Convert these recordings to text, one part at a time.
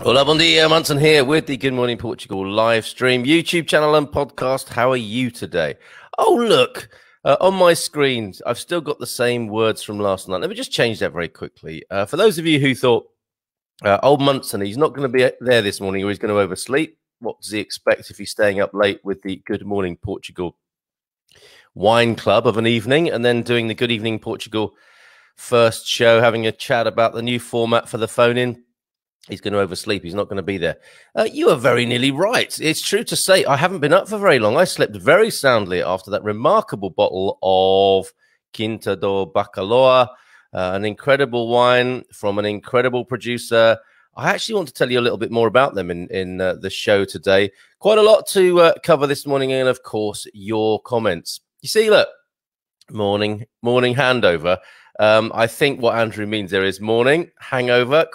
Hola, bom dia, Munson here with the Good Morning Portugal live stream, YouTube channel and podcast. How are you today? Oh, look, on my screen, I've still got the same words from last night. Let me just change that very quickly. For those of you who thought, old Munson, he's not going to be there this morning or he's going to oversleep, what does he expect if he's staying up late with the Good Morning Portugal wine club of an evening and then doing the Good Evening Portugal first show, having a chat about the new format for the phone-in? He's going to oversleep. He's not going to be there. You are very nearly right. It's true to say I haven't been up for very long. I slept very soundly after that remarkable bottle of Quinta do Bacalhau, an incredible wine from an incredible producer. I actually want to tell you a little bit more about them in the show today. Quite a lot to cover this morning, and of course, your comments. You see, look, morning handover. I think what Andrew means there is morning hangover ?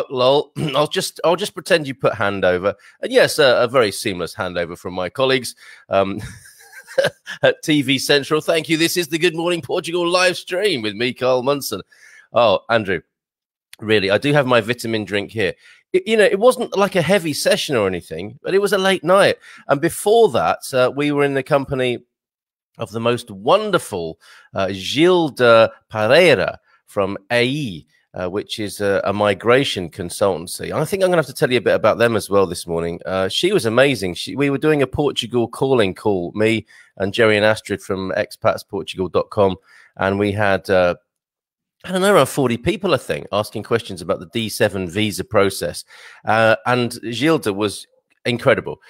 Lol. I'll just pretend you put handover, and yes, a very seamless handover from my colleagues at TV Central. Thank you. This is the Good Morning Portugal live stream with me, Carl Munson. Oh, Andrew, really, I do have my vitamin drink here. It wasn't like a heavy session or anything, but it was a late night, and before that, we were in the company of the most wonderful Gilda Pereira from AE, which is a migration consultancy. I think I'm going to have to tell you a bit about them as well this morning. She was amazing. We were doing a Portugal calling call, me and Jerry and Astrid from expatsportugal.com, and we had, I don't know, around 40 people, I think, asking questions about the D7 visa process. And Gilda was incredible.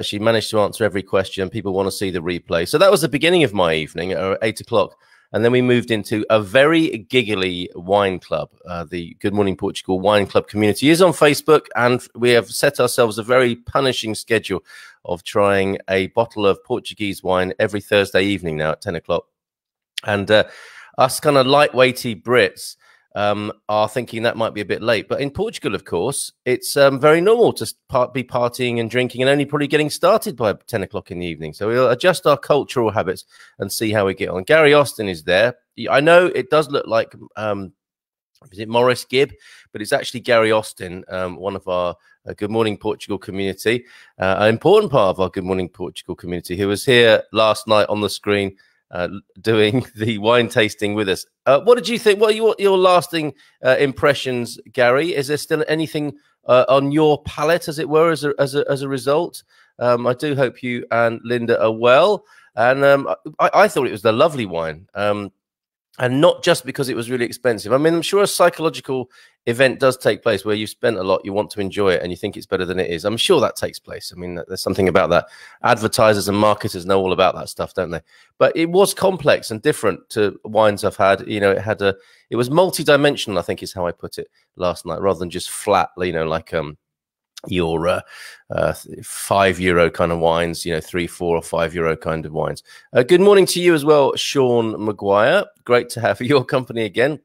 She managed to answer every question. People want to see the replay. So that was the beginning of my evening at 8 o'clock. And then we moved into a very giggly wine club. The Good Morning Portugal wine club community is on Facebook, and we have set ourselves a very punishing schedule of trying a bottle of Portuguese wine every Thursday evening now at 10 o'clock. And us kind of lightweighty Brits are thinking that might be a bit late. But in Portugal, of course, it's very normal to be partying and drinking and only probably getting started by 10 o'clock in the evening. So we'll adjust our cultural habits and see how we get on. Gary Austin is there. I know it does look like, is it Morris Gibb? But it's actually Gary Austin, one of our Good Morning Portugal community, an important part of our Good Morning Portugal community, who was here last night on the screen doing the wine tasting with us. What did you think? What are your lasting impressions, Gary? Is there still anything on your palate, as it were, as a result? I do hope you and Linda are well. And I thought it was a lovely wine. And not just because it was really expensive. I mean, I'm sure a psychological event does take place where you've spent a lot, you want to enjoy it, and you think it's better than it is. I'm sure that takes place. I mean, there's something about that. Advertisers and marketers know all about that stuff, don't they? But it was complex and different to wines I've had. You know, it was multi-dimensional, I think is how I put it last night, rather than just flat, you know, like your €5 kind of wines, you know, €3, €4 or €5 kind of wines. Good morning to you as well, Sean Maguire. Great to have your company again.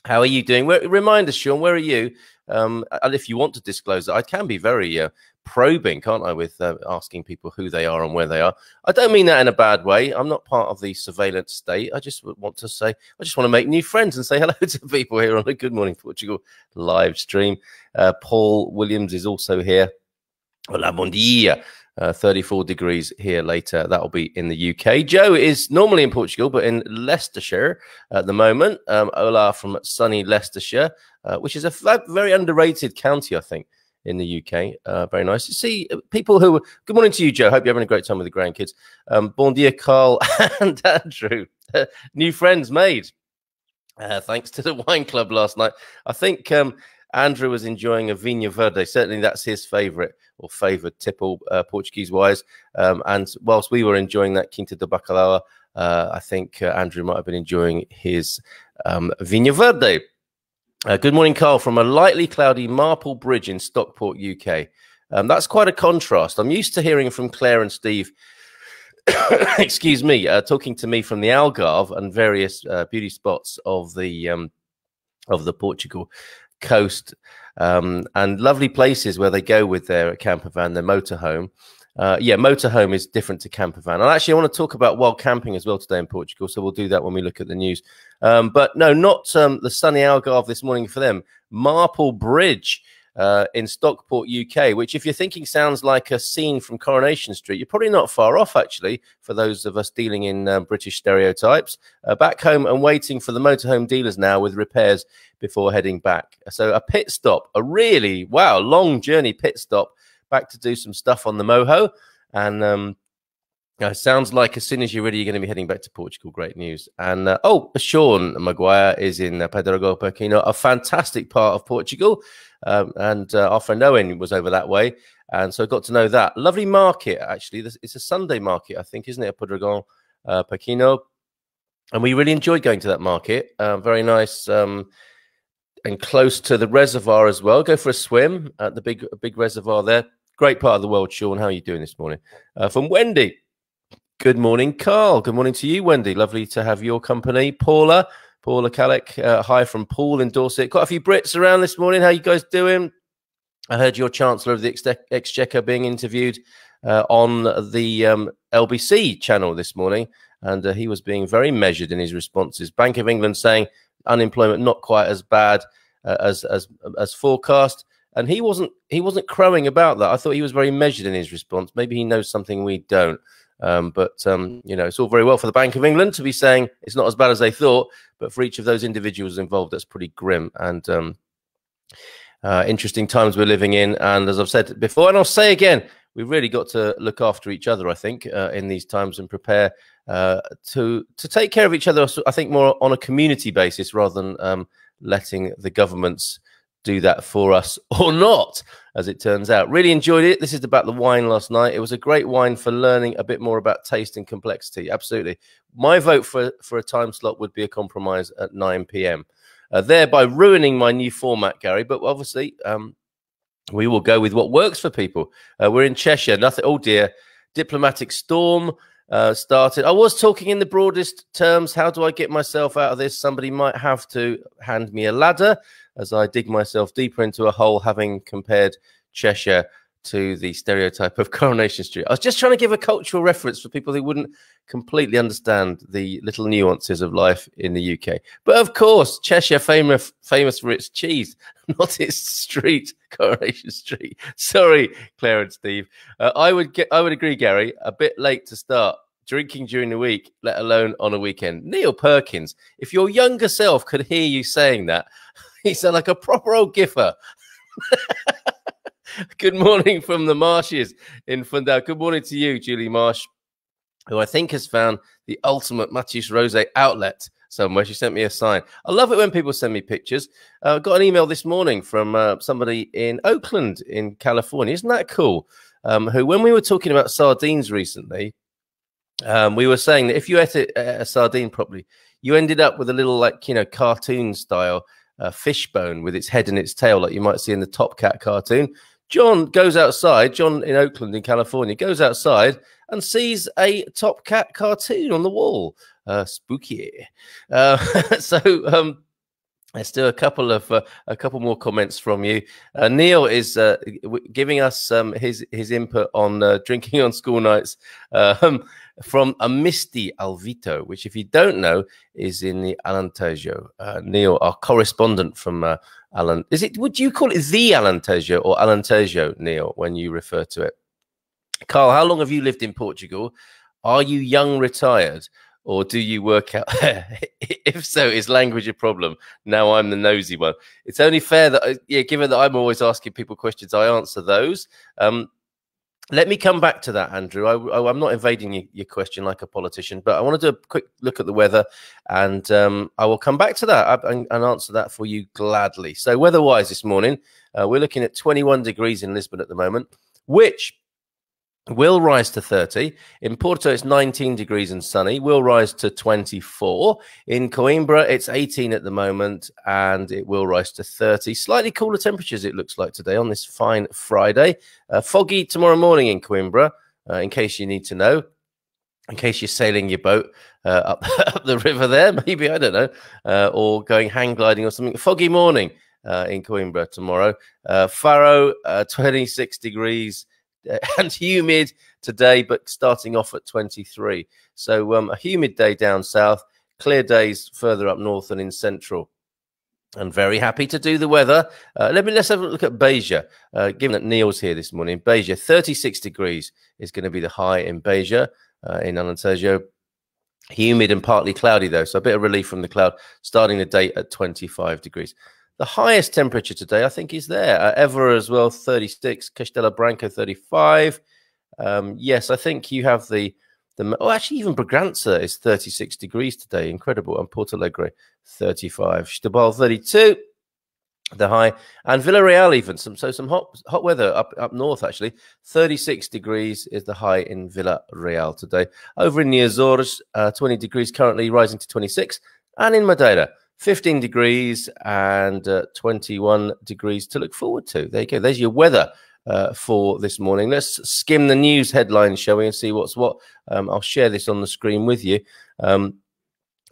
How are you doing? Remind us, Sean, where are you? And if you want to disclose it, I can be very probing, can't I, with asking people who they are and where they are. I don't mean that in a bad way. I'm not part of the surveillance state. I just want to make new friends and say hello to people here on the Good Morning Portugal live stream. Paul Williams is also here. Hola, bom dia. 34 degrees here later. That'll be in the UK. Joe is normally in Portugal, but in Leicestershire at the moment. Ola from sunny Leicestershire, which is a very underrated county, I think, in the UK. Very nice to see people who... Good morning to you, Joe. Hope you're having a great time with the grandkids. Bon dia, Carl and Andrew. New friends made. Thanks to the wine club last night. I think Andrew was enjoying a Vinha Verde. Certainly that's his favourite or favoured tipple Portuguese-wise. And whilst we were enjoying that Quinta do Bacalhau, I think Andrew might have been enjoying his Vinha Verde. Good morning, Carl, from a lightly cloudy Marple Bridge in Stockport, UK. That's quite a contrast. I'm used to hearing from Claire and Steve, excuse me, talking to me from the Algarve and various beauty spots of the Portugal coast, and lovely places where they go with their camper van, their motorhome. Yeah, motorhome is different to camper van. And actually, I want to talk about wild camping as well today in Portugal, so we'll do that when we look at the news. But no, not the sunny Algarve this morning for them. Marple Bridge in Stockport, UK, which if you're thinking sounds like a scene from Coronation Street, you're probably not far off, actually, for those of us dealing in British stereotypes. Back home and waiting for the motorhome dealers now with repairs before heading back. So a pit stop, a really, wow, long journey pit stop, back to do some stuff on the Moho. And sounds like as soon as you're ready, you're going to be heading back to Portugal. Great news. And Sean Maguire is in Pedrógão Pequeno, a fantastic part of Portugal. And our friend Owen was over that way. And so I got to know that. Lovely market, actually. It's a Sunday market, I think, isn't it? Pedrógão Pequeno. And we really enjoyed going to that market. Very nice and close to the reservoir as well. Go for a swim at the big reservoir there. Great part of the world, Sean. How are you doing this morning? From Wendy. Good morning, Carl. Good morning to you, Wendy. Lovely to have your company. Paula Kalek. Hi from Paul in Dorset. Quite a few Brits around this morning. How you guys doing? I heard your Chancellor of the Exchequer being interviewed on the LBC channel this morning, and he was being very measured in his responses. Bank of England saying unemployment not quite as bad as forecast, and he wasn't crowing about that. I thought he was very measured in his response. Maybe he knows something we don't. But you know, it's all very well for the Bank of England to be saying it's not as bad as they thought, but for each of those individuals involved, that's pretty grim. And interesting times we're living in. And as I've said before, and I'll say again, we've really got to look after each other, I think, in these times, and prepare to take care of each other, I think, more on a community basis rather than letting the governments do that for us or not, as it turns out. Really enjoyed it. This is about the wine last night. It was a great wine for learning a bit more about taste and complexity. Absolutely. My vote for a time slot would be a compromise at 9 p.m. Thereby ruining my new format, Gary. But obviously, we will go with what works for people. We're in Cheshire. Nothing. Oh dear. Diplomatic storm started. I was talking in the broadest terms. How do I get myself out of this? Somebody might have to hand me a ladder as I dig myself deeper into a hole, having compared Cheshire to the stereotype of Coronation Street. I was just trying to give a cultural reference for people who wouldn't completely understand the little nuances of life in the UK. But of course, Cheshire famous for its cheese, not its street, Coronation Street. Sorry, Claire and Steve. I would agree, Gary. A bit late to start drinking during the week, let alone on a weekend. Neil Perkins, if your younger self could hear you saying that, you sound like a proper old giffer. Good morning from the marshes in Fundao. Good morning to you, Julie Marsh, who I think has found the ultimate Mathias Rosé outlet somewhere. She sent me a sign. I love it when people send me pictures. I got an email this morning from somebody in Oakland in California. Isn't that cool? Who, when we were talking about sardines recently, we were saying that if you ate a sardine properly, you ended up with a little, like, you know, cartoon style fishbone with its head and its tail, like you might see in the Top Cat cartoon. John goes outside, John in Oakland in California, goes outside and sees a Top Cat cartoon on the wall. Spooky. Let's do a couple more comments from you. Neil is giving us his input on drinking on school nights from a Misty Alvito, which, if you don't know, is in the Alentejo. Neil, our correspondent from would you call it the Alentejo or Alentejo, Neil, when you refer to it? Carl, how long have you lived in Portugal? Are you young retired? Or do you work out? If so, is language a problem? Now I'm the nosy one. It's only fair that, given that I'm always asking people questions, I answer those. Let me come back to that, Andrew. I'm not evading your question like a politician, but I want to do a quick look at the weather, and I will come back to that and answer that for you gladly. So weather-wise this morning, we're looking at 21 degrees in Lisbon at the moment, which will rise to 30. In Porto, it's 19 degrees and sunny. Will rise to 24. In Coimbra, it's 18 at the moment, and it will rise to 30. Slightly cooler temperatures, it looks like, today on this fine Friday. Foggy tomorrow morning in Coimbra, in case you need to know. In case you're sailing your boat up the river there, maybe, I don't know, or going hang gliding or something. Foggy morning in Coimbra tomorrow. Faro, 26 degrees. And humid today, but starting off at 23. So a humid day down south, clear days further up north and in central. and very happy to do the weather. Let's have a look at Beja. Given that Neil's here this morning, Beja, 36 degrees is going to be the high in Beja, in Alentejo. Humid and partly cloudy, though, so a bit of relief from the cloud, starting the day at 25 degrees. The highest temperature today, I think, is there. Évora as well, 36. Castelo Branco, 35. Yes, I think you have oh, actually, even Bragança is 36 degrees today. Incredible. And Porto Alegre, 35. Setúbal, 32. The high, and Villarreal even some hot weather up north. Actually, 36 degrees is the high in Villarreal today. Over in the Azores, 20 degrees currently, rising to 26, and in Madeira, 15 degrees and 21 degrees to look forward to. There you go. There's your weather for this morning. Let's skim the news headlines, shall we, and see what's what. I'll share this on the screen with you.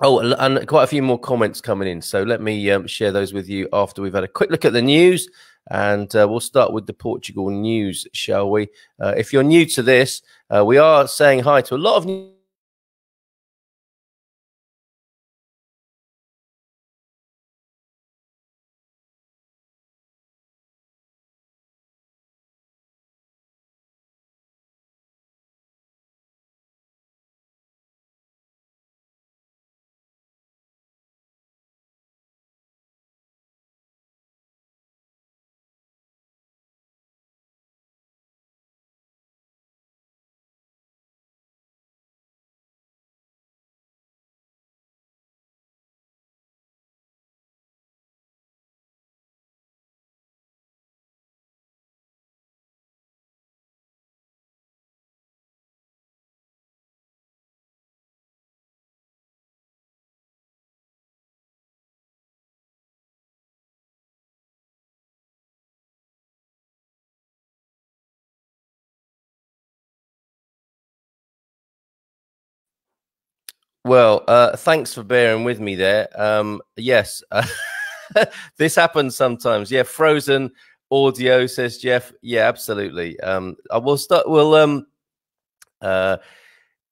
Oh, and quite a few more comments coming in. So let me share those with you after we've had a quick look at the news. And we'll start with the Portugal news, shall we? If you're new to this, we are saying hi to a lot of new. Well, thanks for bearing with me there. Yes, this happens sometimes. Yeah, frozen audio, says Jeff. Yeah, absolutely. I will start.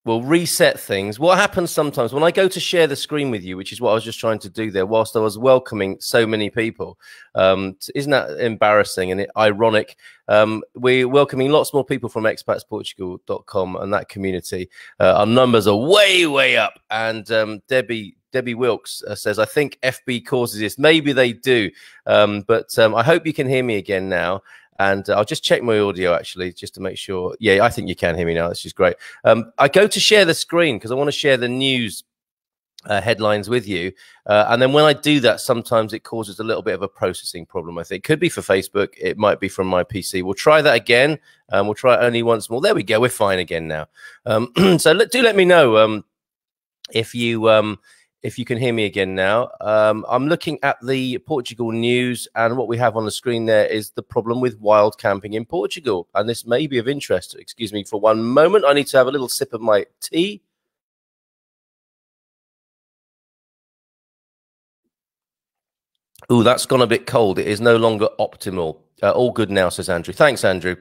We'll reset things. What happens sometimes when I go to share the screen with you, which is what I was just trying to do there, whilst I was welcoming so many people. Isn't that embarrassing and ironic? We're welcoming lots more people from expatsportugal.com and that community. Our numbers are way, way up. And Debbie Wilkes says, I think FB causes this. Maybe they do. But I hope you can hear me again now. And I'll just check my audio, actually, just to make sure. Yeah, I think you can hear me now. This is great. I go to share the screen because I want to share the news headlines with you. And then when I do that, sometimes it causes a little bit of a processing problem, I think. Could be for Facebook. It might be from my PC. We'll try that again. We'll try it only once more. There we go. We're fine again now. So do let me know if you can hear me again now. I'm looking at the Portugal news, and what we have on the screen there is the problem with wild camping in Portugal. And this may be of interest. Excuse me for one moment. I need to have a little sip of my tea. Ooh, that's gone a bit cold. It is no longer optimal. All good now, says Andrew. Thanks, Andrew.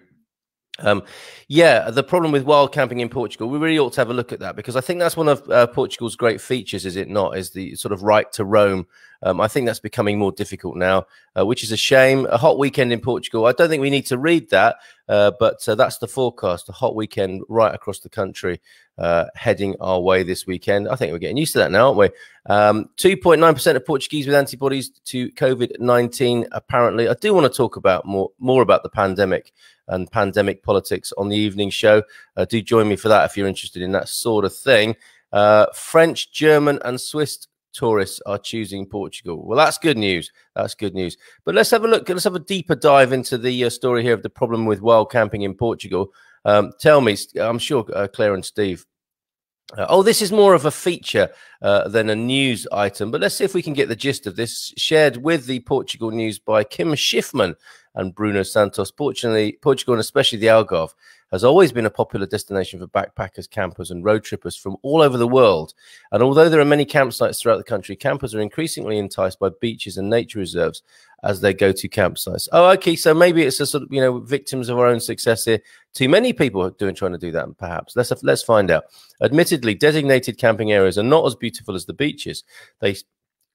Yeah, the problem with wild camping in Portugal, we really ought to have a look at that, because I think that's one of Portugal's great features, is it not? Is the sort of right to roam. I think that's becoming more difficult now, which is a shame. A hot weekend in Portugal. I don't think we need to read that, but that's the forecast. A hot weekend right across the country, heading our way this weekend. I think we're getting used to that now, aren't we? 2.9% of Portuguese with antibodies to COVID-19, apparently. I do want to talk about more about the pandemic and pandemic politics on the evening show. Do join me for that if you're interested in that sort of thing. French, German, and Swiss tourists are choosing Portugal. Well, that's good news. That's good news. But let's have a look. Let's have a deeper dive into the story here of the problem with wild camping in Portugal. Tell me, I'm sure Claire and Steve. Oh, this is more of a feature than a news item, but let's see if we can get the gist of this, shared with the Portugal news by Kim Schiffman and Bruno Santos. Fortunately, Portugal, and especially the Algarve, has always been a popular destination for backpackers, campers, and road trippers from all over the world. And although there are many campsites throughout the country, campers are increasingly enticed by beaches and nature reserves as their go-to campsites. Oh, okay, so maybe it's a sort of, victims of our own success here. Too many people are trying to do that, perhaps. Let's find out. Admittedly, designated camping areas are not as beautiful as the beaches. They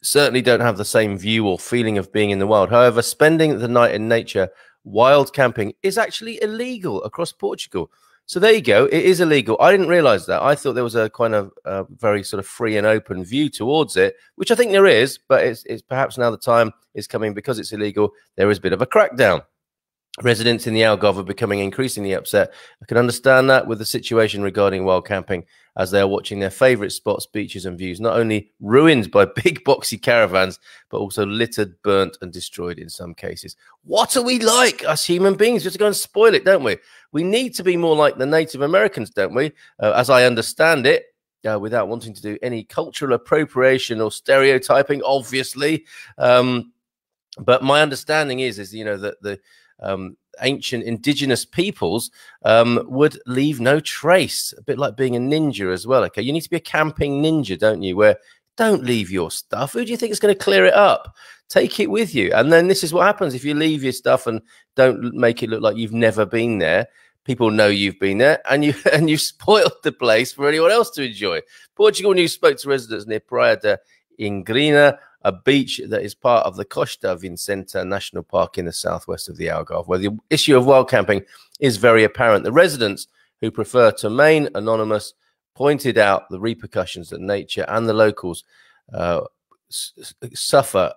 certainly don't have the same view or feeling of being in the wild. However, spending the night in nature, wild camping, is actually illegal across Portugal. So there you go. It is illegal. I didn't realize that. I thought there was a kind of very sort of free and open view towards it, which I think there is, but it's perhaps now the time is coming because it's illegal. There is a bit of a crackdown. Residents in the Algarve are becoming increasingly upset. I can understand that with the situation regarding wild camping, as they are watching their favourite spots, beaches and views not only ruined by big boxy caravans, but also littered, burnt and destroyed in some cases. What are we like, us human beings? Just to go and spoil it, don't we? We need to be more like the Native Americans, don't we? As I understand it, without wanting to do any cultural appropriation or stereotyping, obviously. But my understanding is you know, that the ancient indigenous peoples would leave no trace, a bit like being a ninja as well. Okay, you need to be a camping ninja, don't you? Where don't leave your stuff. Who do you think is going to clear it up? Take it with you. And then this is what happens if you leave your stuff and don't make it look like you've never been there. People know you've been there, and you've spoiled the place for anyone else to enjoy. Portugal News spoke to residents near Praia de Ingrina, a beach that is part of the Costa Vicenta National Park in the southwest of the Algarve, where the issue of wild camping is very apparent. The residents, who prefer to remain anonymous, pointed out the repercussions that nature and the locals suffer.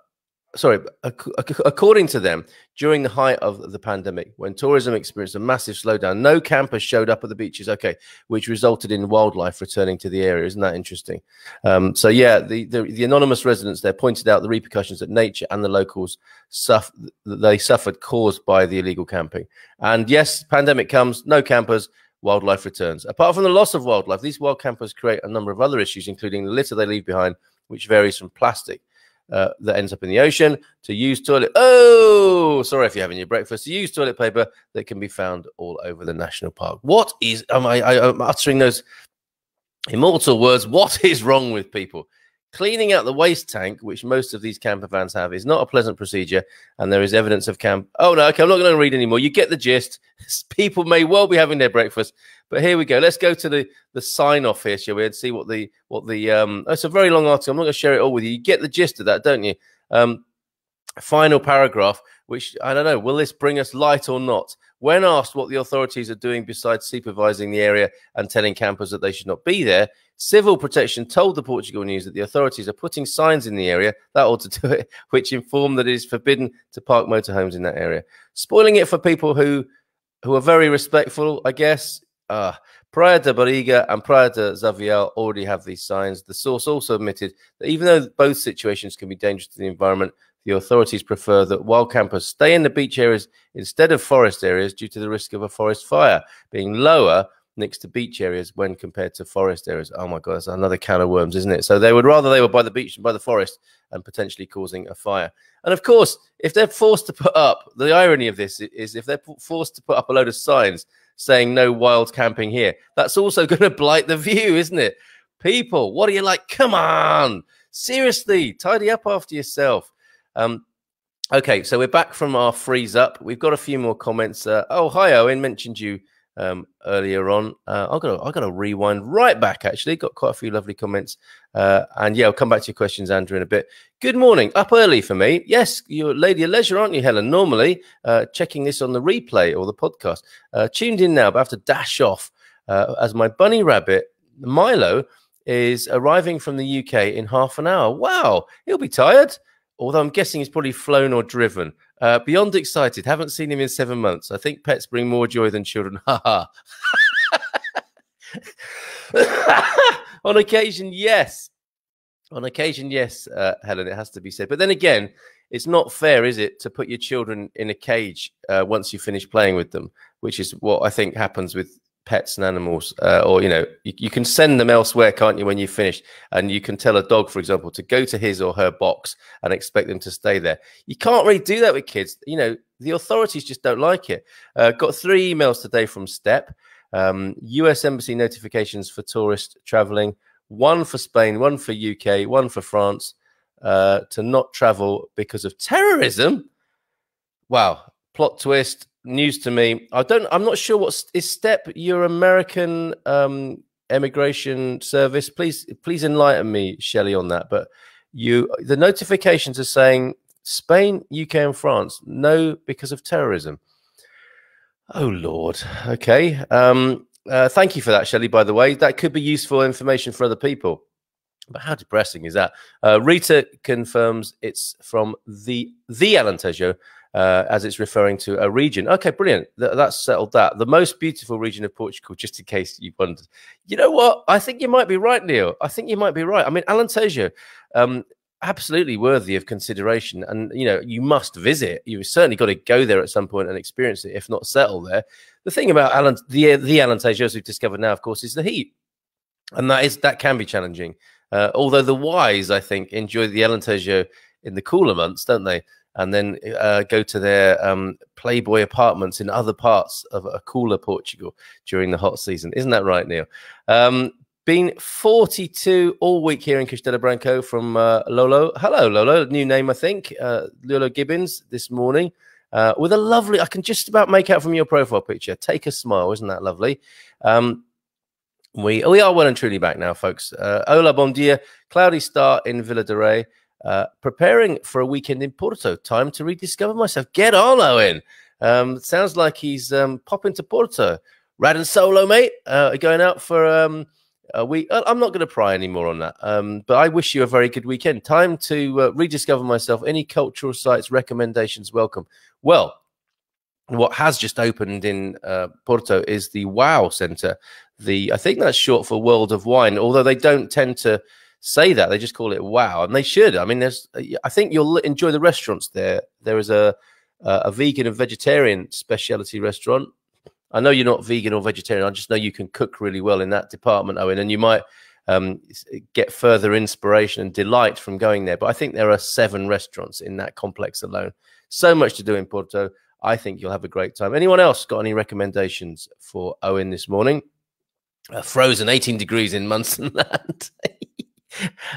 Sorry, according to them, during the height of the pandemic, when tourism experienced a massive slowdown, no campers showed up at the beaches, okay, which resulted in wildlife returning to the area. Isn't that interesting? So, yeah, the anonymous residents there pointed out the repercussions that nature and the locals suffered caused by the illegal camping. And yes, pandemic comes, no campers, wildlife returns. Apart from the loss of wildlife, these wild campers create a number of other issues, including the litter they leave behind, which varies from plastic that ends up in the ocean, to use toilet. Oh, sorry if you're having your breakfast. To use toilet paper that can be found all over the national park. What is? I'm uttering those immortal words. What is wrong with people? Cleaning out the waste tank, which most of these camper vans have, is not a pleasant procedure, and there is evidence of camp. Oh no, okay, I'm not going to read anymore. You get the gist. People may well be having their breakfast, but here we go. Let's go to the sign off here, shall we, and see what the it's a very long article. I'm not going to share it all with you. You get the gist of that, don't you? Final paragraph, which I don't know, will this bring us light or not? When asked what the authorities are doing besides supervising the area and telling campers that they should not be there, Civil Protection told the Portugal News that the authorities are putting signs in the area, that ought to do it, which inform that it is forbidden to park motorhomes in that area. Spoiling it for people who are very respectful, I guess. Praia de Barriga and Praia de Zavial already have these signs. The source also admitted that even though both situations can be dangerous to the environment, the authorities prefer that wild campers stay in the beach areas instead of forest areas due to the risk of a forest fire being lower next to beach areas when compared to forest areas. Oh my God, that's another can of worms, isn't it? So they would rather they were by the beach than by the forest and potentially causing a fire. And of course, if they're forced to put up, the irony of this is if they're forced to put up a load of signs saying no wild camping here, that's also going to blight the view, isn't it? People, what are you like? Come on, seriously, tidy up after yourself. Okay, so we're back from our freeze up. We've got a few more comments. Oh, hi, Owen, mentioned you earlier on. I've got to rewind right back, actually. Got quite a few lovely comments. And yeah, I'll come back to your questions, Andrew, in a bit. Good morning. Up early for me. Yes, you're a lady of leisure, aren't you, Helen? Normally, checking this on the replay or the podcast. Tuned in now, but I have to dash off as my bunny rabbit, Milo, is arriving from the UK in half an hour. Wow, he'll be tired. Although I'm guessing he's probably flown or driven. Beyond excited. Haven't seen him in 7 months. I think pets bring more joy than children. Ha ha. On occasion, yes. On occasion, yes, Helen, it has to be said. But then again, it's not fair, is it, to put your children in a cage once you finish playing with them, which is what I think happens with pets and animals. Or, you know, you can send them elsewhere, can't you, when you've finished? And you can tell a dog, for example, to go to his or her box and expect them to stay there. You can't really do that with kids. You know, the authorities just don't like it. Got 3 emails today from STEP. US Embassy notifications for tourists traveling. 1 for Spain, 1 for UK, 1 for France to not travel because of terrorism. Wow. Plot twist. News to me. I'm not sure what is STEP, your American immigration service. Please enlighten me, Shelley, on that. But The notifications are saying Spain, UK, and France, no, because of terrorism. Oh, Lord. Okay. Thank you for that, Shelley, by the way. That could be useful information for other people. But how depressing is that? Rita confirms it's from the Alentejo, as it's referring to a region. Okay, brilliant. That's settled that. The most beautiful region of Portugal, just in case you wondered. You know what? I think you might be right, Neil. I think you might be right. I mean, Alentejo, absolutely worthy of consideration. And, you know, you must visit. You've certainly got to go there at some point and experience it, if not settle there. The thing about the Alentejo, as we've discovered now, of course, is the heat. And that can be challenging. Although the wise, I think, enjoy the Alentejo in the cooler months, don't they? And then go to their Playboy apartments in other parts of a cooler Portugal during the hot season. Isn't that right, Neil? Been 42 all week here in Castelo Branco from Lolo. Hello, Lolo. New name, I think. Lolo Gibbons this morning with a lovely, I can just about make out from your profile picture. Take a smile. Isn't that lovely? We are well and truly back now, folks. Hola, bon dia. Cloudy start in Villa de Rey. Preparing for a weekend in Porto. Time to rediscover myself. Get on, Owen. Sounds like he's popping to Porto. Rad and solo, mate. Going out for a week. I'm not going to pry anymore on that. But I wish you a very good weekend. Time to rediscover myself. Any cultural sites, recommendations, welcome. Well, what has just opened in Porto is the WOW Centre. I think that's short for World of Wine, although they don't tend to say that. They just call it WOW, and they should. I mean, I think you'll enjoy the restaurants there. There is a vegan and vegetarian specialty restaurant. I know you're not vegan or vegetarian. I just know you can cook really well in that department, Owen, and you might get further inspiration and delight from going there. But I think there are 7 restaurants in that complex alone. So much to do in Porto. I think you'll have a great time. Anyone else got any recommendations for Owen this morning? Frozen 18 degrees in Munzenland.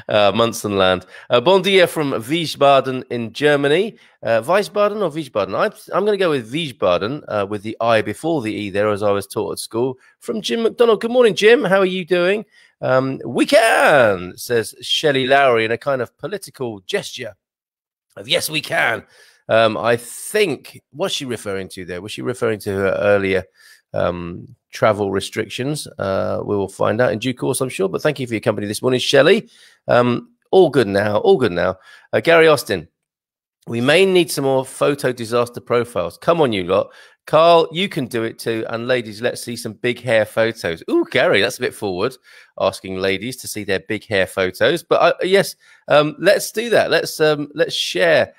Munzenland. Bon dia from Wiesbaden in Germany. Wiesbaden or Wiesbaden? I'm going to go with Wiesbaden with the I before the E there, as I was taught at school. From Jim McDonald. Good morning, Jim. How are you doing? We can, says Shelley Lowry in a kind of political gesture of yes, we can. I think, what's she referring to there? Was she referring to her earlier travel restrictions? We will find out in due course, I'm sure. But thank you for your company this morning, Shelley. All good now. All good now. Gary Austin, we may need some more photo disaster profiles. Come on, you lot. Carl, you can do it too. And ladies, let's see some big hair photos. Ooh, Gary, that's a bit forward, asking ladies to see their big hair photos. But yes, let's do that. Let's share.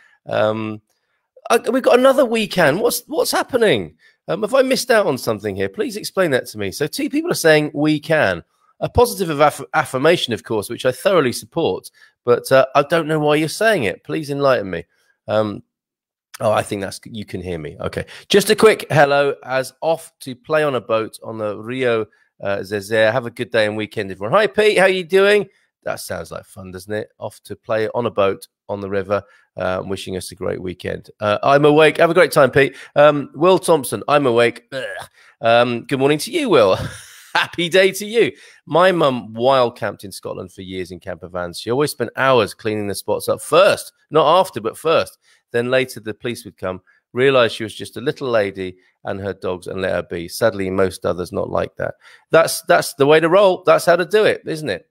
We've got another weekend. What's happening? Have I missed out on something here? Please explain that to me. So 2 people are saying we can. A positive affirmation, of course, which I thoroughly support. But I don't know why you're saying it. Please enlighten me. Oh, I think you can hear me. Okay. Just a quick hello as off to play on a boat on the Rio Zezé. Have a good day and weekend, everyone. Hi, Pete. How are you doing? That sounds like fun, doesn't it? Off to play on a boat on the river. Wishing us a great weekend. I'm awake. Have a great time, Pete. Will Thompson, I'm awake. Good morning to you, Will. Happy day to you. My mum wild camped in Scotland for years in camper vans. She always spent hours cleaning the spots up first, not after, but first. Then later the police would come, realize she was just a little lady and her dogs and let her be. Sadly, most others not like that. That's the way to roll. That's how to do it, isn't it?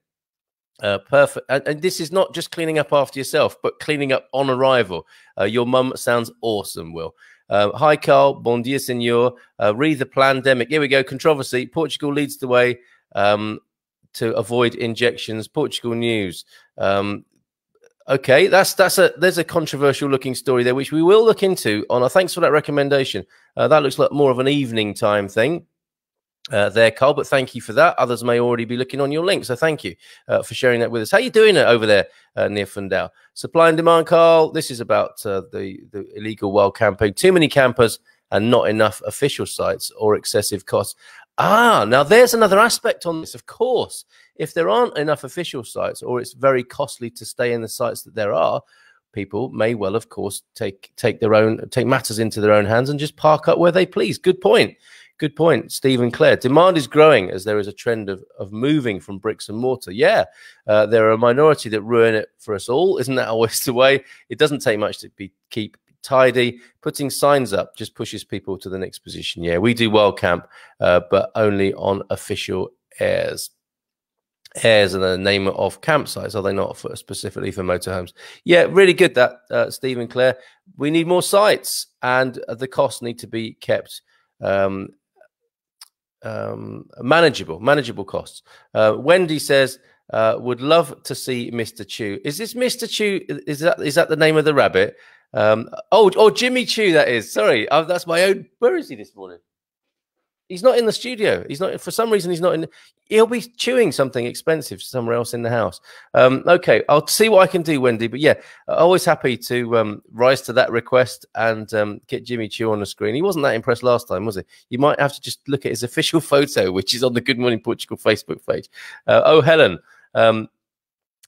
Perfect. And this is not just cleaning up after yourself, but cleaning up on arrival. Your mum sounds awesome, Will. Hi, Carl. Bon dia, senor. Read the pandemic. Here we go. Controversy. Portugal leads the way to avoid injections. Portugal news. Okay, there's a controversial looking story there, which we will look into. Thanks for that recommendation. That looks like more of an evening time thing. There, Carl, but thank you for that. Others may already be looking on your link, so thank you for sharing that with us. How you doing over there near Fundao? Supply and demand, Carl. This is about the illegal wild camping. Too many campers and not enough official sites or excessive costs. Now there's another aspect on this. Of course, if there aren't enough official sites or it's very costly to stay in the sites that there are, people may well, of course, take matters into their own hands and just park up where they please. Good point. Good point, Stephen Clare. Demand is growing as there is a trend of moving from bricks and mortar. Yeah, there are a minority that ruin it for us all. Isn't that always the way? It doesn't take much to keep tidy. Putting signs up just pushes people to the next position. Yeah, we do well camp, but only on official airs. Airs are the name of campsites, are they not, specifically for motorhomes? Yeah, really good that, Stephen Clare. We need more sites, and the costs need to be kept manageable costs. Wendy says, would love to see Mr. Chew. Is this Mr. Chew? Is that the name of the rabbit? Jimmy Chew, that is. Sorry, that's my own. Where is he this morning? He's not in the studio. He's not, for some reason, he's not in. He'll be chewing something expensive somewhere else in the house. Okay, I'll see what I can do, Wendy. But yeah, always happy to rise to that request and get Jimmy Chew on the screen. He wasn't that impressed last time, was he? You might have to just look at his official photo, which is on the Good Morning Portugal Facebook page. Helen.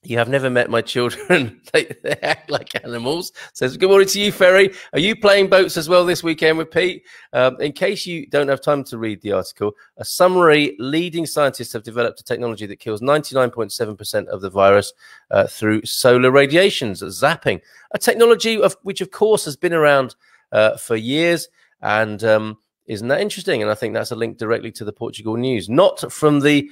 You have never met my children. They act like animals. Says, good morning to you, Ferry. Are you playing boats as well this weekend with Pete? In case you don't have time to read the article, a summary: leading scientists have developed a technology that kills 99.7% of the virus through solar radiations, zapping. A technology which, of course, has been around for years. And isn't that interesting? And I think that's a link directly to the Portugal news, not from the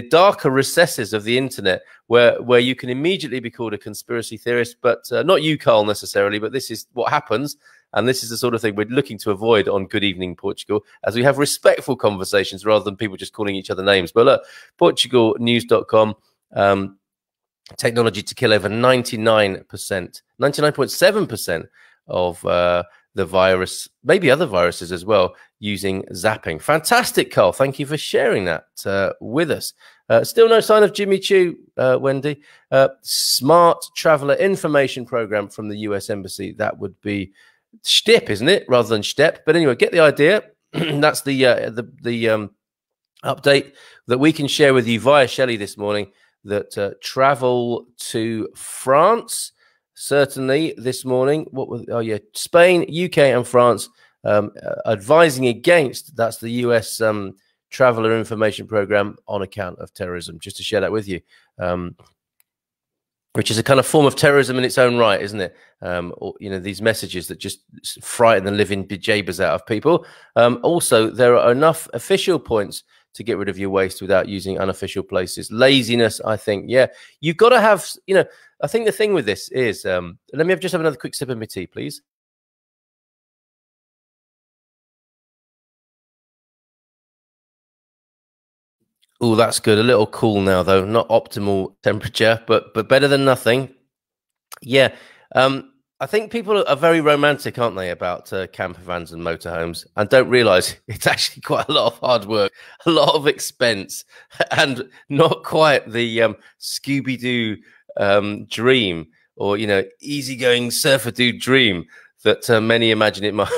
darker recesses of the internet, where you can immediately be called a conspiracy theorist, but not you, Carl, necessarily, but this is what happens. And this is the sort of thing we're looking to avoid on Good Evening Portugal, as we have respectful conversations rather than people just calling each other names. But look, portugalnews.com, technology to kill over 99.7% of the virus, maybe other viruses as well, using zapping. Fantastic, Carl. Thank you for sharing that with us. Still no sign of Jimmy Chew, Wendy. Smart Traveler Information Program from the US Embassy. That would be STIP, isn't it? Rather than STEP. But anyway, get the idea. That's the update that we can share with you via Shelley this morning, that travel to France, certainly this morning. Spain, UK, and France advising against. That's the US Traveler Information Program on account of terrorism. Just to share that with you, which is a kind of form of terrorism in its own right, isn't it? These messages that just frighten the living bejeebers out of people. Also, there are enough official points to get rid of your waste without using unofficial places. Laziness, I think. Yeah, you've got to have, I think the thing with this is, let me just have another quick sip of my tea, please. Oh, that's good. A little cool now, though. Not optimal temperature, but better than nothing. Yeah. I think people are very romantic, aren't they, about camper vans and motorhomes, and don't realize it's actually quite a lot of hard work, a lot of expense, and not quite the Scooby-Doo dream, or, easygoing surfer dude dream that many imagine it might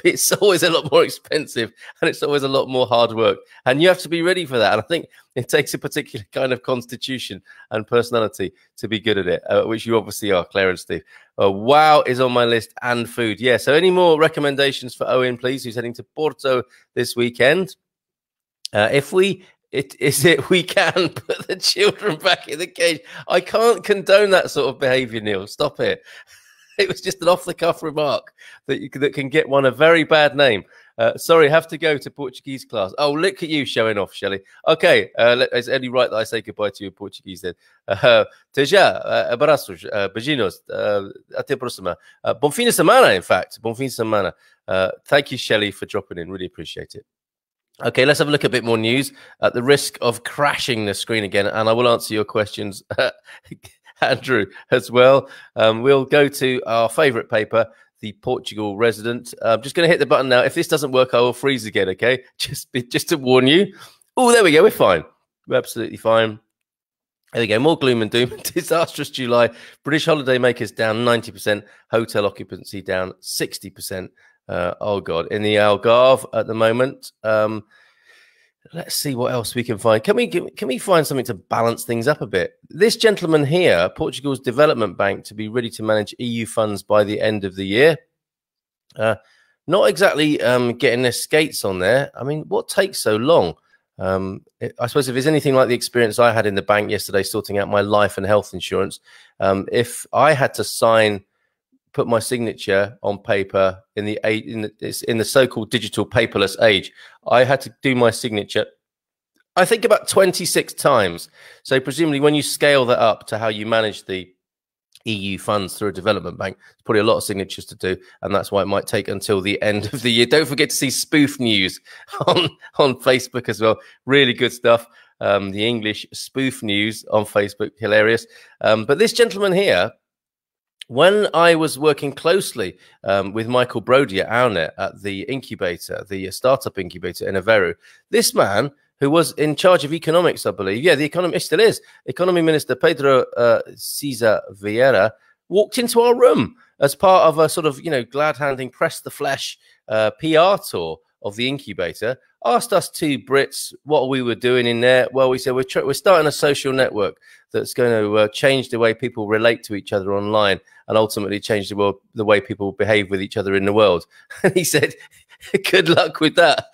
be. It's always a lot more expensive, and it's always a lot more hard work, and you have to be ready for that. And I think it takes a particular kind of constitution and personality to be good at it, which you obviously are, Claire and Steve. Wow is on my list, and food. Yeah, so any more recommendations for Owen, please, who's heading to Porto this weekend? We can put the children back in the cage. I can't condone that sort of behavior, Neil. Stop it. It was just an off-the-cuff remark that can get one a very bad name. Sorry, have to go to Portuguese class. Oh, look at you showing off, Shelley. Okay, it's only right that I say goodbye to you in Portuguese then. Até já, abraços, beijinhos, até a próxima. Bom fim de semana, in fact. Bom fim de semana. Thank you, Shelley, for dropping in. Really appreciate it. Okay, let's have a look at a bit more news at the risk of crashing the screen again, and I will answer your questions, Andrew, as well. We'll go to our favourite paper, the Portugal Resident. I'm just going to hit the button now. If this doesn't work, I will freeze again, okay? Just to warn you. Oh, there we go. We're fine. We're absolutely fine. There we go. More gloom and doom. Disastrous July. British holidaymakers down 90%. Hotel occupancy down 60%. Oh, God. In the Algarve at the moment. Let's see what else we can find. Can we find something to balance things up a bit? This gentleman here, Portugal's development bank, to be ready to manage EU funds by the end of the year. not exactly getting their skates on there. I mean, what takes so long? I suppose if it's anything like the experience I had in the bank yesterday, sorting out my life and health insurance, if I had to put my signature on paper in the so-called digital paperless age, I had to do my signature, I think, about 26 times. So presumably when you scale that up to how you manage the EU funds through a development bank, there's probably a lot of signatures to do, and that's why it might take until the end of the year. Don't forget to see spoof news on Facebook as well. Really good stuff. The English spoof news on Facebook, hilarious. But this gentleman here, when I was working closely with Michael Brody at Ownet at the incubator, the startup incubator in Aveiro, this man, who was in charge of economics, I believe. Yeah, the economy still is. Economy Minister Pedro César Vieira walked into our room as part of a sort of, glad-handing, press the flesh PR tour of the incubator, asked us two Brits what we were doing in there. Well, we said we're starting a social network that's going to change the way people relate to each other online and ultimately change the way people behave with each other in the world. And he said, good luck with that.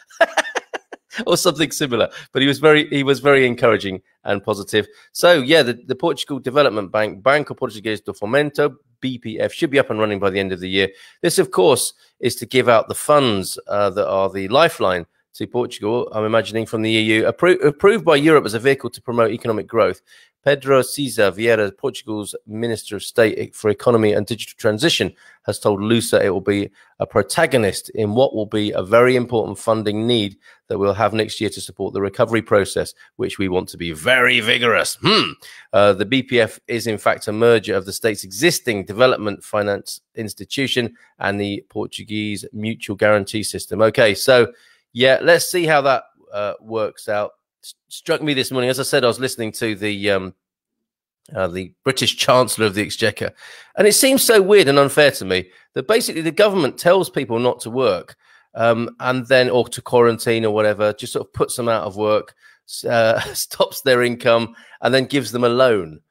Or something similar, but he was very encouraging and positive. So yeah, the Portugal Development Bank, Banco Português do Fomento, BPF, should be up and running by the end of the year. This, of course, is to give out the funds that are the lifeline to Portugal, I'm imagining, from the EU, approved by Europe as a vehicle to promote economic growth. Pedro César Vieira, Portugal's Minister of State for Economy and Digital Transition, has told Lusa it will be a protagonist in what will be a very important funding need that we'll have next year to support the recovery process, which we want to be very vigorous. The BPF is, in fact, a merger of the state's existing development finance institution and the Portuguese mutual guarantee system. Okay, so yeah, let's see how that works out. Struck me this morning, as I said, I was listening to the British Chancellor of the Exchequer, and it seems so weird and unfair to me that basically the government tells people not to work, and then, or to quarantine or whatever, just sort of puts them out of work, stops their income, and then gives them a loan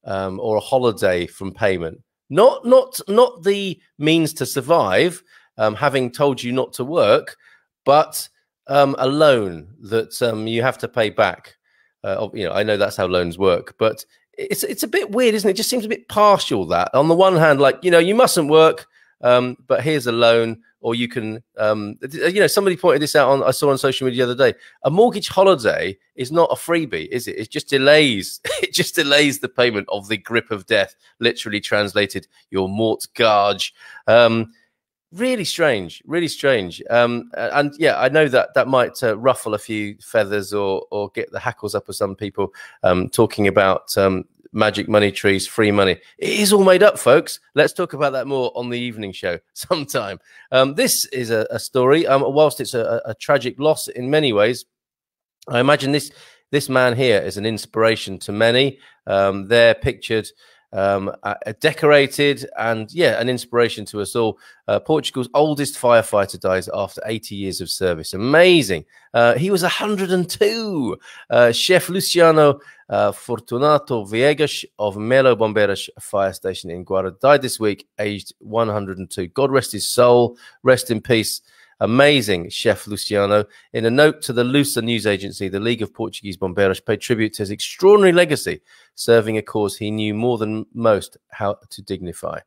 or a holiday from payment. Not the means to survive, having told you not to work, but a loan that you have to pay back. I know that's how loans work, but it's a bit weird, isn't it? It just seems a bit partial. That on the one hand, like, you mustn't work, but here's a loan, or you can, somebody pointed this out I saw on social media the other day. A mortgage holiday is not a freebie, is it? It just delays. It just delays the payment of the grip of death. Literally translated, your mortgage. Really strange, really strange. And yeah, I know that might ruffle a few feathers or get the hackles up of some people talking about magic money trees, free money. It is all made up, folks. Let's talk about that more on the evening show sometime. This is a story. Whilst it's a tragic loss in many ways, I imagine this man here is an inspiration to many. They're pictured decorated, and yeah, an inspiration to us all. Portugal's oldest firefighter dies after 80 years of service. Amazing. He was 102. Chef Luciano Fortunato Viegas of Melo Bombeiros Fire Station in Guarda died this week, aged 102. God rest his soul. Rest in peace. Amazing, Chef Luciano. In a note to the Lusa news agency, the League of Portuguese Bombeiros paid tribute to his extraordinary legacy, serving a cause he knew more than most how to dignify.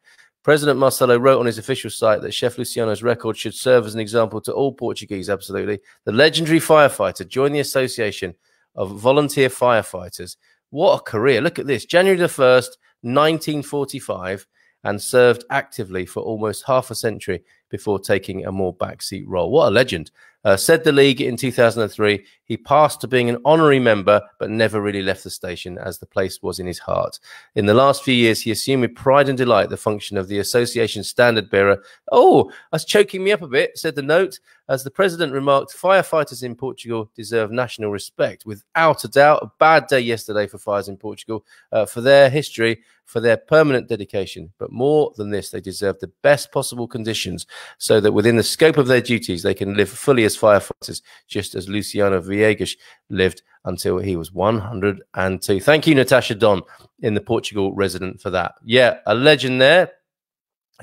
President Marcelo wrote on his official site that Chef Luciano's record should serve as an example to all Portuguese, absolutely. The legendary firefighter joined the Association of Volunteer Firefighters. What a career. Look at this. January the 1st, 1945, and served actively for almost half a century before taking a more backseat role. What a legend. Said the League in 2003, he passed to being an honorary member, but never really left the station, as the place was in his heart. In the last few years, he assumed with pride and delight the function of the association's standard bearer. Oh, that's choking me up a bit, said the note. As the president remarked, firefighters in Portugal deserve national respect. Without a doubt, a bad day yesterday for fires in Portugal, for their history, for their permanent dedication. But more than this, they deserve the best possible conditions so that within the scope of their duties, they can live fully as firefighters, just as Luciano Viegas lived until he was 102. Thank you, Natasha Don, in the Portugal resident, for that. Yeah, a legend there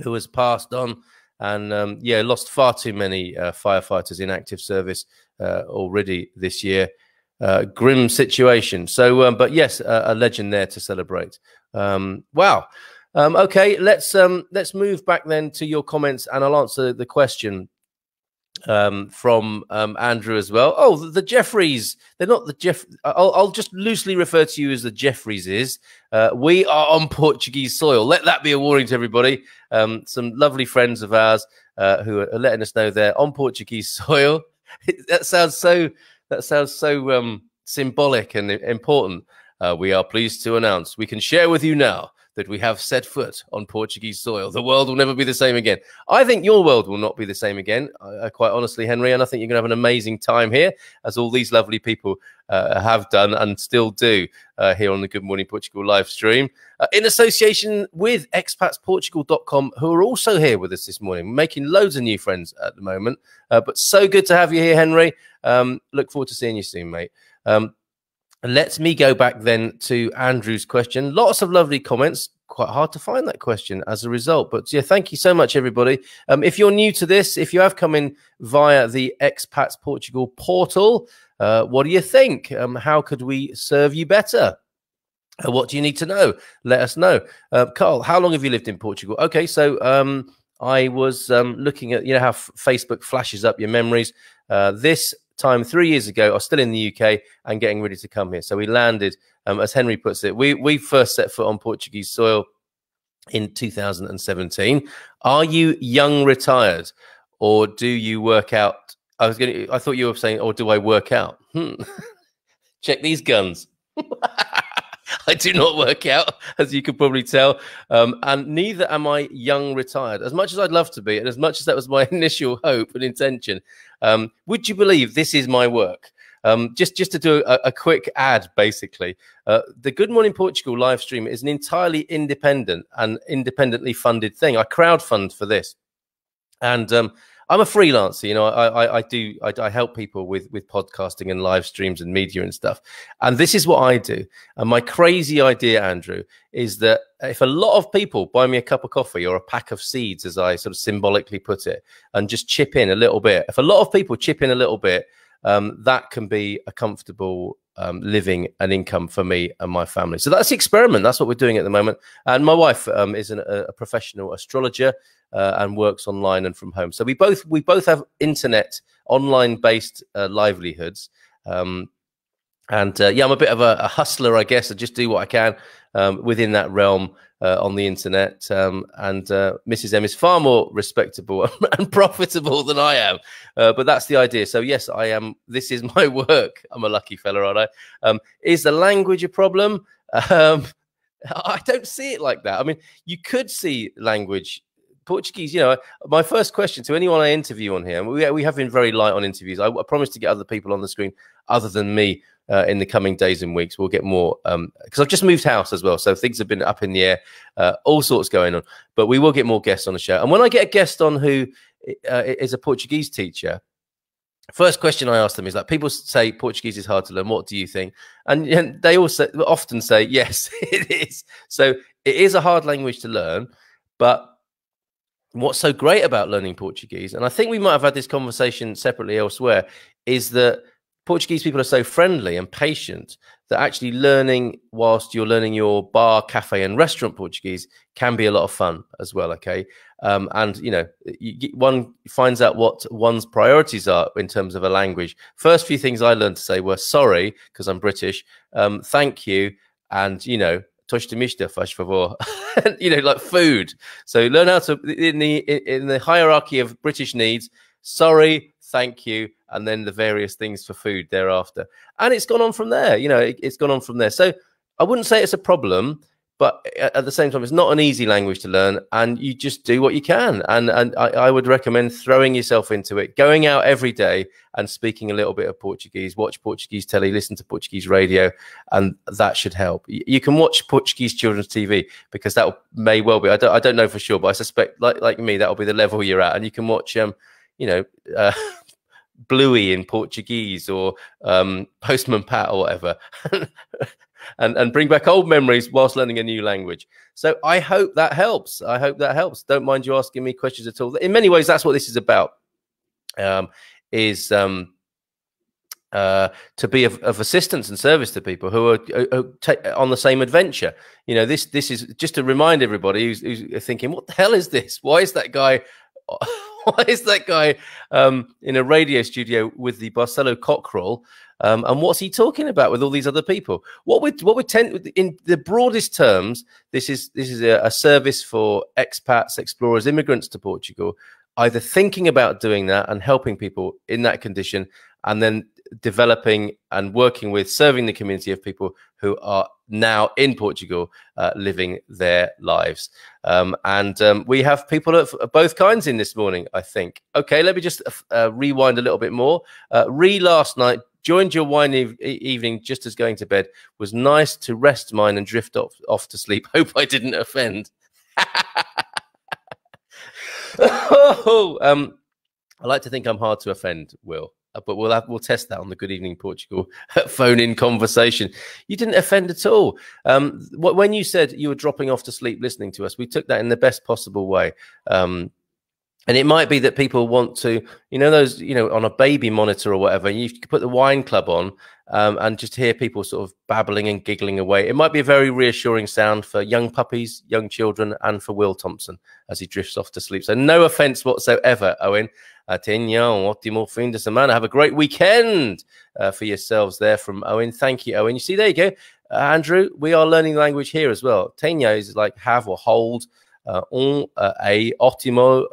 who has passed on. And yeah, lost far too many firefighters in active service already this year. Grim situation. So, but yes, a legend there to celebrate. Wow. Okay, let's move back then to your comments, and I'll answer the question from Andrew as well. Oh, the Jeffreys. They're not the Jeff. I'll just loosely refer to you as the Jeffreys. We are on Portuguese soil. Let that be a warning to everybody. Some lovely friends of ours who are letting us know they're on Portuguese soil. That sounds so symbolic and important. We are pleased to announce we can share with you now that we have set foot on Portuguese soil. The world will never be the same again. I think your world will not be the same again, quite honestly, Henry, and I think you're going to have an amazing time here, as all these lovely people have done and still do here on the Good Morning Portugal live stream, in association with expatsportugal.com, who are also here with us this morning, making loads of new friends at the moment. But so good to have you here, Henry. Look forward to seeing you soon, mate. Let me go back then to Andrew's question. Lots of lovely comments. Quite hard to find that question as a result. But yeah, thank you so much, everybody. If you're new to this, if you have come in via the Expats Portugal portal, what do you think? How could we serve you better? What do you need to know? Let us know. Carl, how long have you lived in Portugal? Okay, so I was looking at, you know, how Facebook flashes up your memories. This time 3 years ago, I was still in the UK and getting ready to come here. So we landed, as Henry puts it, we first set foot on Portuguese soil in 2017. Are you young retired, or do you work out? I thought you were saying, or do I work out? Check these guns. I do not work out, as you could probably tell, and neither am I young retired. As much as I'd love to be, and as much as that was my initial hope and intention, would you believe this is my work? Just to do a quick ad, basically, the Good Morning Portugal live stream is an entirely independent and independently funded thing. I crowdfund for this, and I'm a freelancer. You know, I help people with podcasting and live streams and media and stuff. And this is what I do. And my crazy idea, Andrew, is that if a lot of people buy me a cup of coffee or a pack of seeds, as I sort of symbolically put it, and just chip in a little bit, if a lot of people chip in a little bit, that can be a comfortable living and income for me and my family. So that's the experiment. That's what we're doing at the moment. And my wife is a professional astrologer and works online and from home. So we both have internet online based livelihoods. Yeah, I'm a bit of a hustler, I guess. I just do what I can within that realm on the internet. And Mrs. M is far more respectable and profitable than I am. But that's the idea. So yes, I am. This is my work. I'm a lucky fella, aren't I? Is the language a problem? I don't see it like that. I mean, you could see language. Portuguese, you know, my first question to anyone I interview on here, and we have been very light on interviews. I promise to get other people on the screen other than me in the coming days and weeks. We'll get more, because I've just moved house as well. So things have been up in the air, all sorts going on. But we will get more guests on the show. And when I get a guest on who is a Portuguese teacher, first question I ask them is like, people say Portuguese is hard to learn. What do you think? And they also often say, yes, it is. So it is a hard language to learn, but what's so great about learning Portuguese, and I think we might have had this conversation separately elsewhere, is that Portuguese people are so friendly and patient that actually learning whilst you're learning your bar, cafe, and restaurant Portuguese can be a lot of fun as well. Okay, and you know, one finds out what one's priorities are in terms of a language. First few things I learned to say were sorry, because I'm British, thank you, and you know, tosta mista, faz favor. You know, like food. So learn how to, in the hierarchy of British needs, sorry, thank you, and then the various things for food thereafter. And it's gone on from there. You know, it's gone on from there. So I wouldn't say it's a problem, but at the same time, it's not an easy language to learn, and you just do what you can. And I would recommend throwing yourself into it, going out every day and speaking a little bit of Portuguese, watch Portuguese telly, listen to Portuguese radio, and that should help. You can watch Portuguese children's TV, because that may well be, I don't know for sure, but I suspect, like me, that'll be the level you're at. And you can watch, you know, Bluey in Portuguese, or Postman Pat or whatever. and bring back old memories whilst learning a new language. So I hope that helps. I hope that helps. Don't mind you asking me questions at all. In many ways, that's what this is about. To be of assistance and service to people who are on the same adventure. You know, this is just to remind everybody who's thinking, what the hell is this? Why is that guy? Why is that guy in a radio studio with the Barcelo cockerel? And what's he talking about with all these other people? What we tend, in the broadest terms, this is a service for expats, explorers, immigrants to Portugal, either thinking about doing that and helping people in that condition, and then developing and working with serving the community of people who are now in Portugal living their lives. We have people of both kinds in this morning, I think. Okay, let me just rewind a little bit more. Ree last night joined your wine evening just as going to bed. Was nice to rest mine and drift off to sleep. Hope I didn't offend. I like to think I'm hard to offend, Will. But we'll test that on the Good Evening Portugal phone-in conversation. You didn't offend at all. When you said you were dropping off to sleep listening to us, we took that in the best possible way. And it might be that people want to, those, on a baby monitor or whatever, you can put the wine club on and just hear people sort of babbling and giggling away. It might be a very reassuring sound for young puppies, young children, and for Will Thompson as he drifts off to sleep. So no offense whatsoever, Owen. Tenha ótimo fim de semana. Have a great weekend for yourselves there from Owen. Thank you, Owen. You see, there you go. Andrew, we are learning language here as well. Tenha is like have or hold. A ótimo,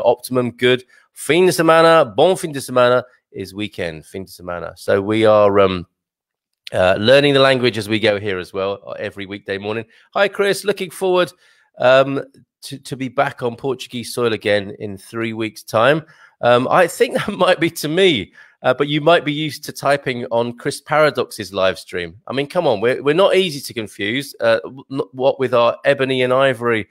optimum, good. Fin de semana, bon fin de semana is weekend, fin de semana. So we are learning the language as we go here as well every weekday morning. Hi, Chris. Looking forward to be back on Portuguese soil again in 3 weeks' time. I think that might be to me, but you might be used to typing on Chris Paradox's live stream. I mean, come on, we're not easy to confuse. What with our ebony and ivory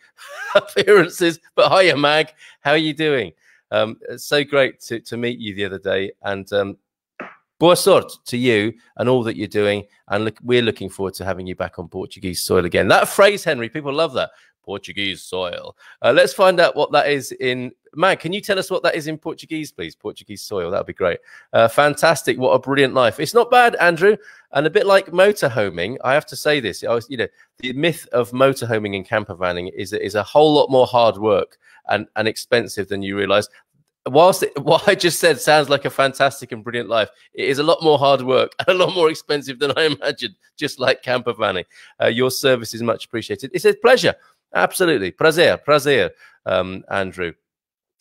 appearances. But hiya, Mag, how are you doing? It's so great to meet you the other day, and boa sorte to you and all that you're doing. And we're looking forward to having you back on Portuguese soil again. That phrase, Henry, people love that. Portuguese soil. Let's find out what that is in... Mag, can you tell us what that is in Portuguese, please? Portuguese soil, that would be great. Fantastic. What a brilliant life. It's not bad, Andrew. And a bit like motorhoming, I have to say this. The myth of motorhoming and camper vanning is a whole lot more hard work and expensive than you realise. Whilst what I just said sounds like a fantastic and brilliant life, it is a lot more hard work and a lot more expensive than I imagined, just like camper vanning. Your service is much appreciated. It's a pleasure. Absolutely. Prazer, Andrew.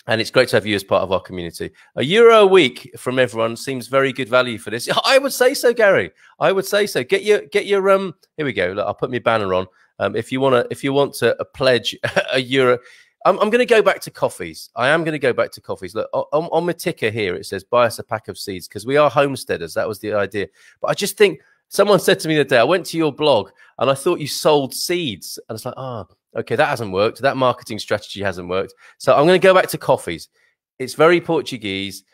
And it's great to have you as part of our community. €1 a week from everyone seems very good value for this. I would say so, Gary. I would say so. Get your here we go. Look, I'll put my banner on. If you want to pledge €1. I'm going to go back to coffees. I am going to go back to coffees. Look, on my ticker here, it says buy us a pack of seeds because we are homesteaders. That was the idea. But I just think someone said to me the other day, I went to your blog and I thought you sold seeds. And it's like, okay, that hasn't worked. That marketing strategy hasn't worked. So I'm going to go back to coffees. It's very Portuguese.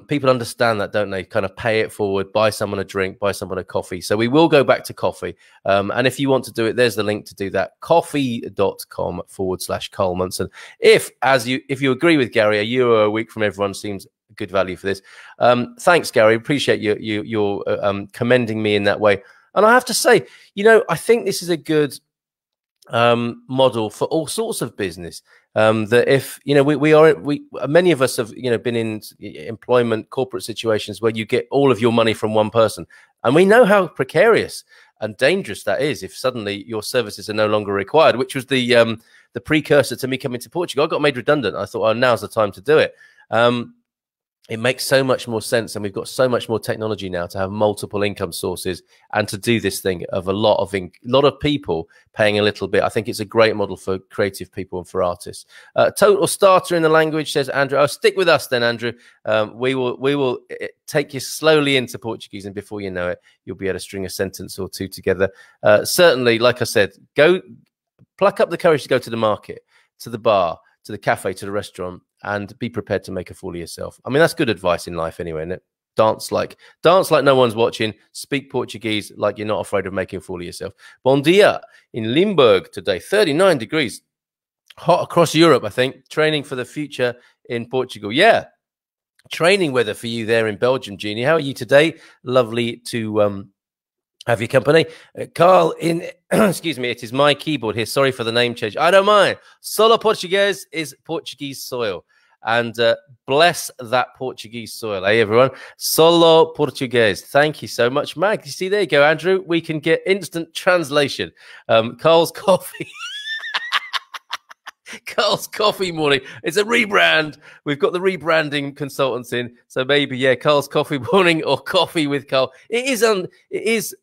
People understand that, don't they? Kind of pay it forward, buy someone a drink, buy someone a coffee. So we will go back to coffee. And if you want to do it, there's the link to do that. Coffee.com/Carl Munson. If you agree with Gary, €1 a week from everyone seems good value for this. Thanks, Gary. Appreciate you commending me in that way. And I have to say, I think this is a good model for all sorts of business. That if many of us have been in employment corporate situations where you get all of your money from one person, and we know how precarious and dangerous that is if suddenly your services are no longer required, which was the precursor to me coming to Portugal. I got made redundant. I thought, now's the time to do it. It makes so much more sense, and we've got so much more technology now to have multiple income sources and to do this thing of a lot of people paying a little bit. I think it's a great model for creative people and for artists. Total starter in the language, says Andrew. Oh, stick with us then, Andrew. We will take you slowly into Portuguese, and before you know it, you'll be able to string a sentence or two together. Certainly, like I said, go pluck up the courage to go to the market, to the bar, to the cafe, to the restaurant, and be prepared to make a fool of yourself. I mean, that's good advice in life anyway, isn't it? Dance like no one's watching. Speak Portuguese like you're not afraid of making a fool of yourself. Bom dia in Limburg today, 39 degrees. Hot across Europe, I think. Training for the future in Portugal. Yeah, training weather for you there in Belgium, Jeannie. How are you today? Lovely to have your company. Carl, excuse me, it is my keyboard here. Sorry for the name change. I don't mind. Solo Portuguese is Portuguese soil. And bless that Portuguese soil, hey, everyone. Solo Portuguese. Thank you so much, Mag. You see, there you go, Andrew. We can get instant translation. Carl's Coffee. Carl's Coffee Morning. It's a rebrand. We've got the rebranding consultants in. So maybe, yeah, Carl's Coffee Morning or Coffee with Carl. It is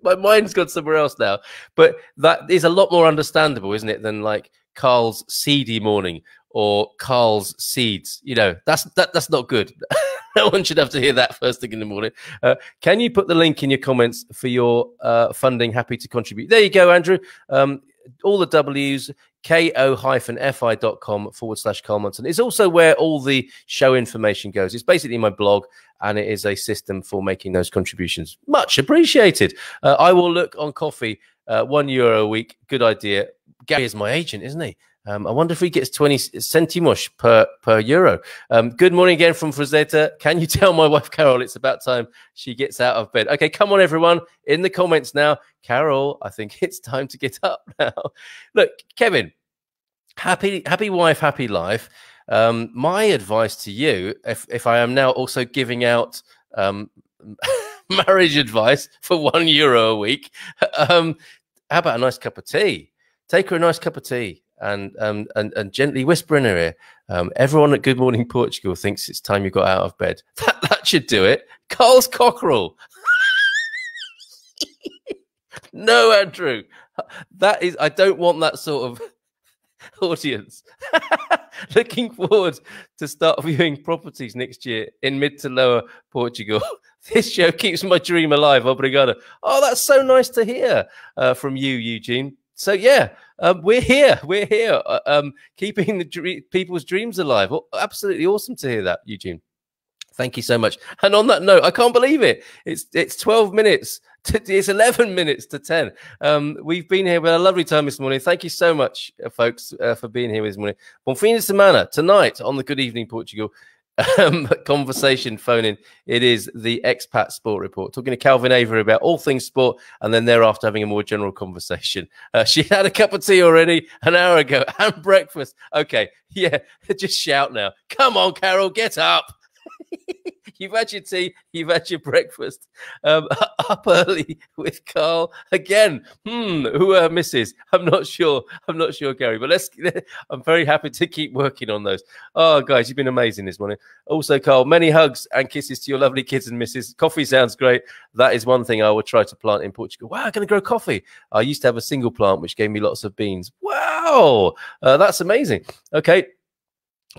my mind's gone somewhere else now. But that is a lot more understandable, isn't it, than like Carl's Seedy Morning or Carl's Seeds. You know, that's not good. No one should have to hear that first thing in the morning. Can you put the link in your comments for your funding? Happy to contribute. There you go, Andrew. All the W's, ko-fi.com/Carl Munson. It's also where all the show information goes. It's basically my blog, and it is a system for making those contributions. Much appreciated. I will look on coffee, €1 a week. Good idea. Gary is my agent, isn't he? I wonder if he gets 20 centimos per euro. Good morning again from Frazetta. Can you tell my wife, Carol, it's about time she gets out of bed? Okay, come on, everyone, in the comments now. Carol, I think it's time to get up now. Look, Kevin, happy wife, happy life. My advice to you, if I am now also giving out marriage advice for €1 a week, how about a nice cup of tea? Take her a nice cup of tea. And gently whisper in her ear. Everyone at Good Morning Portugal thinks it's time you got out of bed. That should do it. Carl's Cockerel. No, Andrew. That is, I don't want that sort of audience. Looking forward to start viewing properties next year in mid to lower Portugal. This show keeps my dream alive. Obrigado. Oh, that's so nice to hear from you, Eugene. So yeah, we're here. We're here, keeping the people's dreams alive. Oh, absolutely awesome to hear that, Eugene. Thank you so much. And on that note, I can't believe it. It's 12 minutes. It's 11 minutes to 10. We've been here with a lovely time this morning. Thank you so much, folks, for being here this morning. Bom fim de semana. Tonight on the Good Evening Portugal conversation phone-in, it is the Expat Sport Report, talking to Calvin Avery about all things sport, and then thereafter having a more general conversation. She had a cup of tea already an hour ago and breakfast. Okay, yeah, just shout now. Come on, Carol, get up. You've had your tea, you've had your breakfast. Up early with Carl again. Who misses? I'm not sure, Gary. But I'm very happy to keep working on those. Oh, guys, you've been amazing this morning. Also, Carl, many hugs and kisses to your lovely kids and missus. Coffee sounds great. That is one thing I will try to plant in Portugal. Wow, I'm going to grow coffee. I used to have a single plant which gave me lots of beans. Wow, that's amazing. Okay,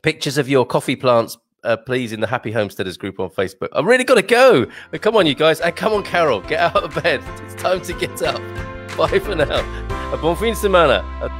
pictures of your coffee plants, please, in the Happy Homesteaders group on Facebook. I've really got to go. Come on, you guys. Come on, Carol. Get out of bed. It's time to get up. Bye for now. Bom fim de semana.